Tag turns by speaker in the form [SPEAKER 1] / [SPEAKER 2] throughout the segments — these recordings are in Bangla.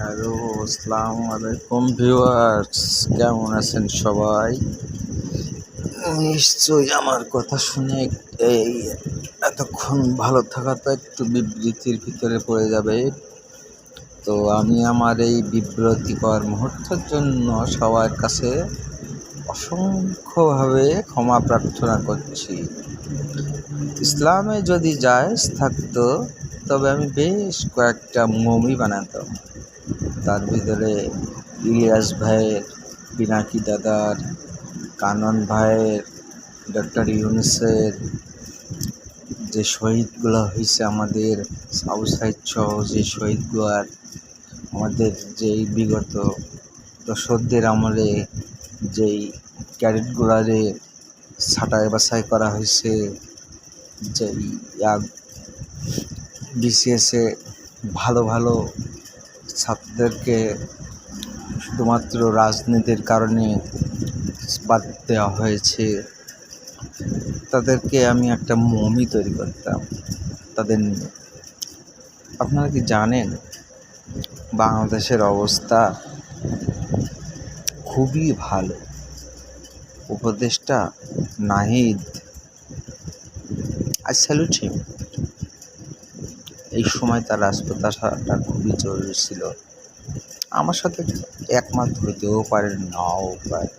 [SPEAKER 1] হ্যালো, আসসালামু আলাইকুম ভিউয়ার্স, কেমন আছেন সবাই? নিশ্চয়ই আমার কথা শুনে এই এতক্ষণ ভালো থাকা তো একটু বিবৃতির ভিতরে পড়ে যাবে। তো আমি আমার এই বিব্রতিকর মুহূর্তের জন্য সবার কাছে অসংখ্যভাবে ক্ষমা প্রার্থনা করছি। ইসলামে যদি জায়েজ থাকতো তবে আমি বেশ কয়েকটা মমি বানাতাম। তার ভিতরে ইলিয়াস ভাইয়ের, পিনাকি দাদার, কানন ভাইয়ের, ডক্টর ইউনূসের যে শহীদগুলো হয়েছে, আমাদের আবু সাঈদ সহ যে শহীদগুলার আমাদের যেই বিগত দশকদের আমলে যেই ক্যাডেটগুলারে ছাঁটাই বাছাই করা হয়েছে, যেই বিসিএসে ভালো ভালো ছাত্রদেরকে শুধুমাত্র রাজনীতির কারণে বাদ দেওয়া হয়েছে, তাদেরকে আমি একটা মমি তৈরি করতাম তাদের নিয়ে। আপনারা কি জানেন বাংলাদেশের অবস্থা খুবই ভালো? উপদেষ্টা নাহিদ, আই স্যালুট হিম। এই সময় তার রাজপথ আসাটা খুবই জরুরি ছিল। আমার সাথে একমত হইতেও পারে, নাও পারে।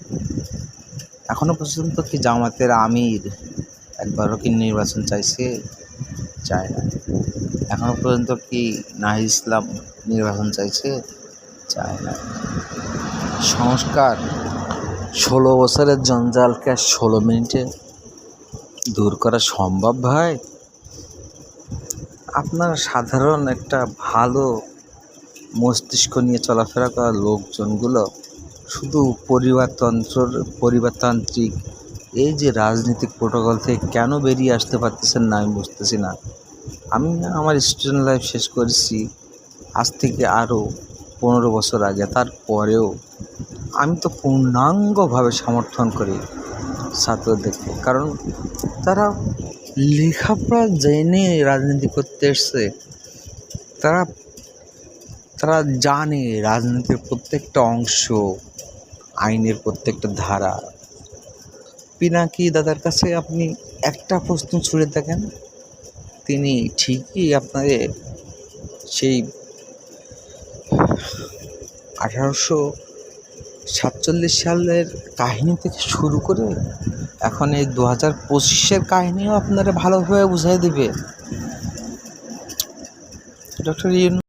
[SPEAKER 1] এখনো পর্যন্ত কি জামাতের আমির একবারও কি নির্বাচন চাইছে? চায় না। এখনো পর্যন্ত কি নাহিদ ইসলাম নির্বাচন চাইছে? চায় না। সংস্কার 16 বছরের জঞ্জালকে 16 মিনিটে দূর করা সম্ভব ভাই? আপনারা সাধারণ একটা ভালো মস্তিষ্ক নিয়ে চলাফেরা করা লোকজনগুলো শুধু পরিবারতান্ত্রিক এই যে রাজনৈতিক প্রোটোকল থেকে কেন বেরিয়ে আসতে পারতেছেন না, আমি বুঝতেছি না। আমি আমার স্টুডেন্ট লাইফ শেষ করেছি আজ থেকে আরও 15 বছর আগে। তারপরেও আমি তো পূর্ণাঙ্গভাবে সমর্থন করি ছাত্রদেরকে, কারণ তারা লেখাপড়া জেনে রাজনীতি করতে এসছে। তারা জানে রাজনীতির প্রত্যেকটা অংশ, আইনের প্রত্যেকটা ধারা। পিনাকি দাদার কাছে আপনি একটা প্রশ্ন ছুড়ে দেখেন, তিনি ঠিকই আপনাকে সেই 1847 সালের কাহিনী থেকে শুরু করে এখন এই 2025-এর কাহিনীও আপনারা ভালোভাবে বুঝাই দেবে। ডক্টর